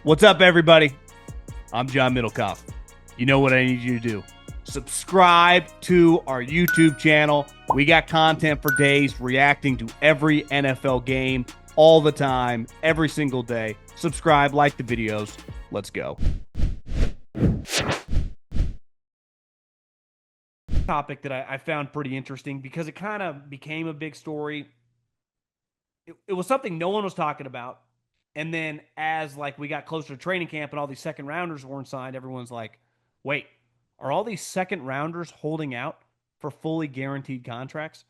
What's up, everybody? I'm John Middlekauff. You know what I need you to do. Subscribe to our YouTube channel. We got content for days reacting to every NFL game all the time, every single day. Subscribe, like the videos. Let's go. Topic that I found pretty interesting because it kind of became a big story. It was something no one was talking about. And then as we got closer to training camp and all these second rounders weren't signed, everyone's like, wait, are all these second rounders holding out for fully guaranteed contracts?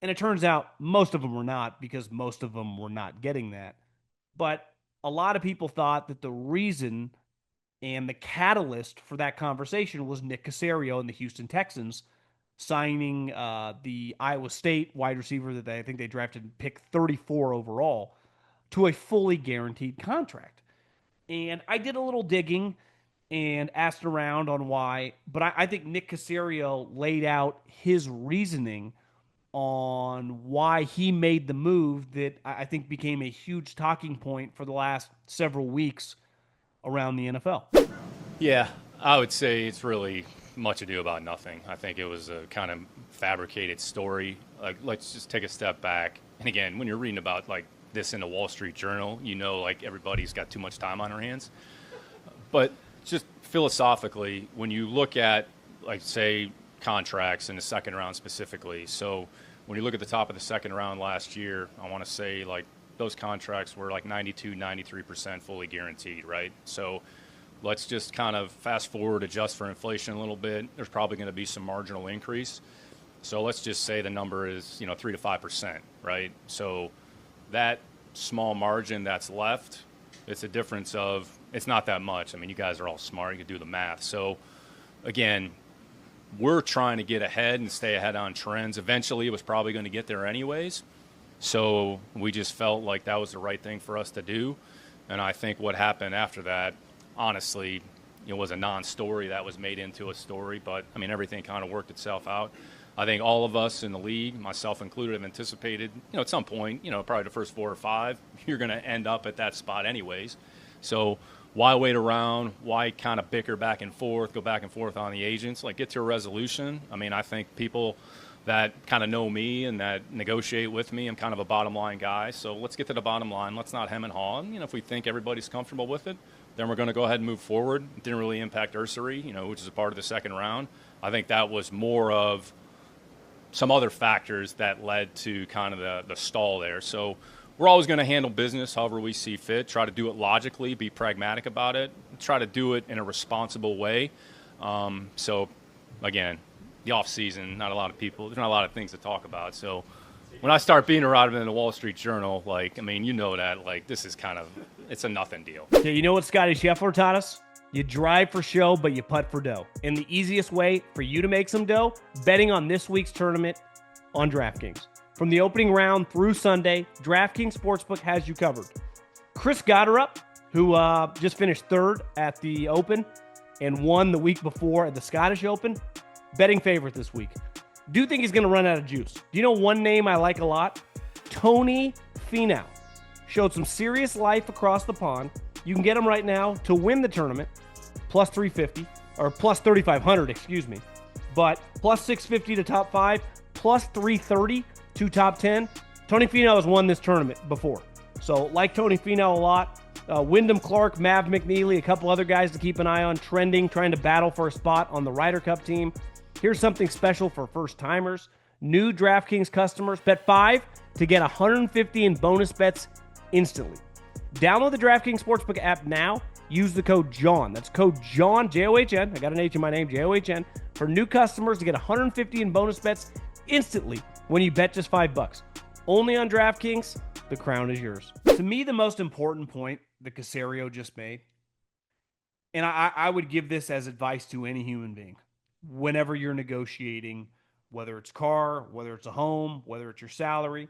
And it turns out most of them were not, because most of them were not getting that. But a lot of people thought that the reason and the catalyst for that conversation was Nick Caserio and the Houston Texans signing the Iowa State wide receiver that I think they drafted pick 34 overall to a fully guaranteed contract. And I did a little digging and asked around on why, but I think Nick Caserio laid out his reasoning on why he made the move that I think became a huge talking point for the last several weeks around the NFL. Yeah, I would say it's really much ado about nothing. I think it was a kind of fabricated story. Let's just take a step back. And again, when you're reading about this in the Wall Street Journal, everybody's got too much time on their hands. But just philosophically, when you look at, say, contracts in the second round specifically, so when you look at the top of the second round last year, I want to say, those contracts were 92, 93% fully guaranteed, right? So let's just kind of fast forward, adjust for inflation a little bit. There's probably going to be some marginal increase. So let's just say the number is, 3 to 5%, right? So that small margin that's left, it's a difference of, it's not that much. I mean, you guys are all smart. You can do the math. So, again, we're trying to get ahead and stay ahead on trends. Eventually, it was probably going to get there anyways. So we just felt like that was the right thing for us to do. And I think what happened after that, honestly, was a non-story that was made into a story. But, I mean, everything kind of worked itself out. I think all of us in the league, myself included, have anticipated, at some point, probably the first 4 or 5, you're going to end up at that spot anyways. So why wait around? Why kind of bicker back and forth, go back and forth on the agents? Get to a resolution. I mean, I think people that kind of know me and that negotiate with me, I'm kind of a bottom line guy. So let's get to the bottom line. Let's not hem and haw. And, if we think everybody's comfortable with it, then we're going to go ahead and move forward. It didn't really impact Ursary, which is a part of the second round. I think that was more of some other factors that led to kind of the stall there. So we're always going to handle business however we see fit, try to do it logically, be pragmatic about it, try to do it in a responsible way. So, again, the off-season, there's not a lot of things to talk about. So when I start being around in the Wall Street Journal, that, this is kind of, it's a nothing deal. Yeah, you know what Scotty Scheffler taught us? You drive for show, but you putt for dough. And the easiest way for you to make some dough, betting on this week's tournament on DraftKings. From the opening round through Sunday, DraftKings Sportsbook has you covered. Chris Gotterup, who just finished third at the Open and won the week before at the Scottish Open, betting favorite this week. Do think he's going to run out of juice. Do you know one name I like a lot? Tony Finau. Showed some serious life across the pond. You can get him right now to win the tournament, plus 350, or plus 3,500, excuse me. But plus 650 to top 5, plus 330 to top 10. Tony Finau has won this tournament before. So like Tony Finau a lot. Wyndham Clark, Mav McNeely, a couple other guys to keep an eye on, trending, trying to battle for a spot on the Ryder Cup team. Here's something special for first-timers. New DraftKings customers, bet 5 to get 150 in bonus bets instantly. Download the DraftKings Sportsbook app now. Use the code JOHN. That's code JOHN, J-O-H-N. I got an H in my name, J-O-H-N. For new customers to get 150 in bonus bets instantly when you bet just $5. Only on DraftKings. The crown is yours. To me, the most important point that Caserio just made, and I would give this as advice to any human being, whenever you're negotiating, whether it's car, whether it's a home, whether it's your salary,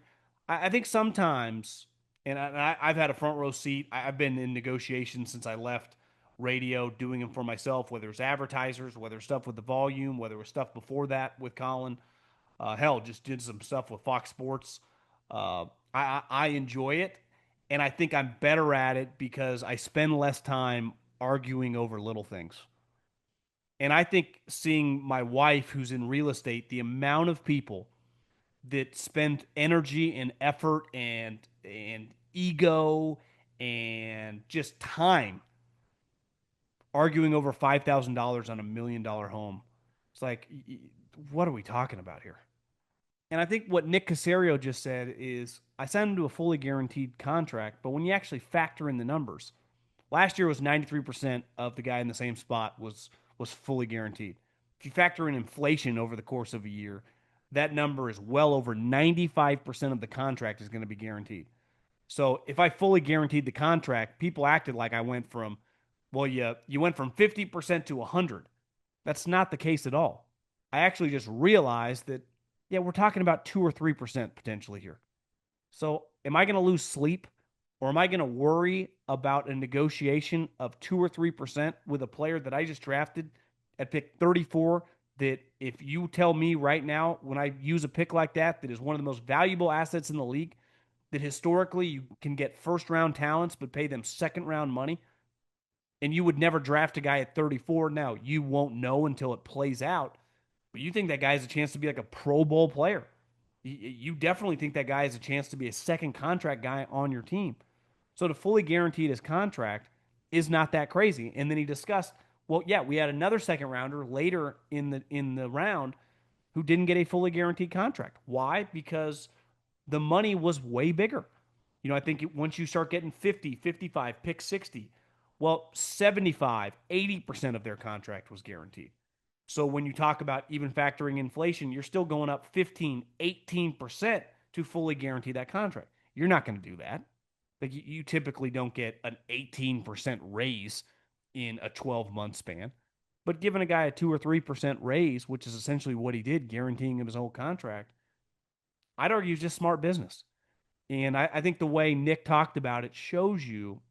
I think sometimes, and I've had a front row seat. I've been in negotiations since I left radio, doing them for myself, whether it's advertisers, whether it's stuff with the volume, whether it was stuff before that with Colin. Hell, just did some stuff with Fox Sports. I enjoy it. And I think I'm better at it because I spend less time arguing over little things. And I think seeing my wife, who's in real estate, the amount of people that spend energy and effort and ego and just time arguing over $5,000 on $1 million home. It's like, what are we talking about here? And I think what Nick Caserio just said is I signed him to a fully guaranteed contract, but when you actually factor in the numbers, last year was 93% of the guy in the same spot was fully guaranteed. If you factor in inflation over the course of a year, that number is well over 95% of the contract is going to be guaranteed. So if I fully guaranteed the contract, people acted like I went from, well, you went from 50% to 100. That's not the case at all. I actually just realized that, yeah, we're talking about 2 or 3% potentially here. So am I going to lose sleep, or am I going to worry about a negotiation of 2 or 3% with a player that I just drafted at pick 34? That if you tell me right now, when I use a pick like that, that is one of the most valuable assets in the league, that historically you can get first round talents but pay them second round money, and you would never draft a guy at 34. Now, you won't know until it plays out, but you think that guy has a chance to be like a Pro Bowl player. You definitely think that guy has a chance to be a second contract guy on your team. So to fully guarantee his contract is not that crazy. And then he discussed, well, yeah, we had another second rounder later in the round who didn't get a fully guaranteed contract. Why? Because the money was way bigger. I think once you start getting 50, 55, pick 60, well, 75, 80% of their contract was guaranteed. So when you talk about even factoring inflation, you're still going up 15, 18% to fully guarantee that contract. You're not going to do that. Like you typically don't get an 18% raise in a 12-month span. But giving a guy a 2 or 3% raise, which is essentially what he did, guaranteeing him his whole contract, I'd argue is just smart business. And I think the way Nick talked about it shows you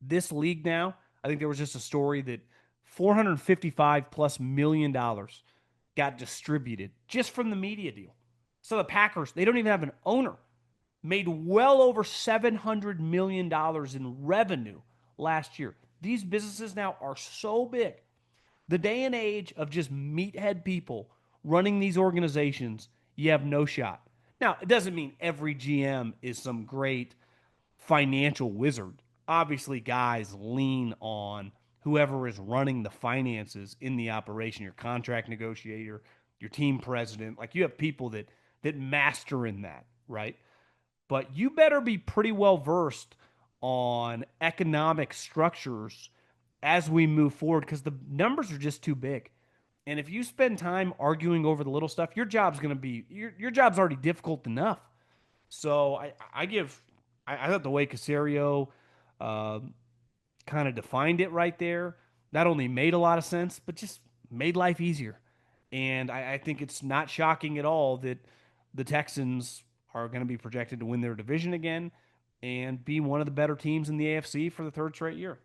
this league now. I think there was just a story that 455 plus $1 million got distributed just from the media deal. So the Packers, they don't even have an owner, made well over $700 million in revenue last year. These businesses now are so big. The day and age of just meathead people running these organizations, you have no shot. Now, it doesn't mean every GM is some great financial wizard. Obviously, guys lean on whoever is running the finances in the operation, your contract negotiator, your team president. Like you have people that master in that, right? But you better be pretty well versed on economic structures as we move forward because the numbers are just too big. And if you spend time arguing over the little stuff, your job's going to be your job's already difficult enough. So I thought the way Casario uh, kind of defined it right there not only made a lot of sense, but just made life easier. And I think it's not shocking at all that the Texans are going to be projected to win their division again and be one of the better teams in the AFC for the third straight year.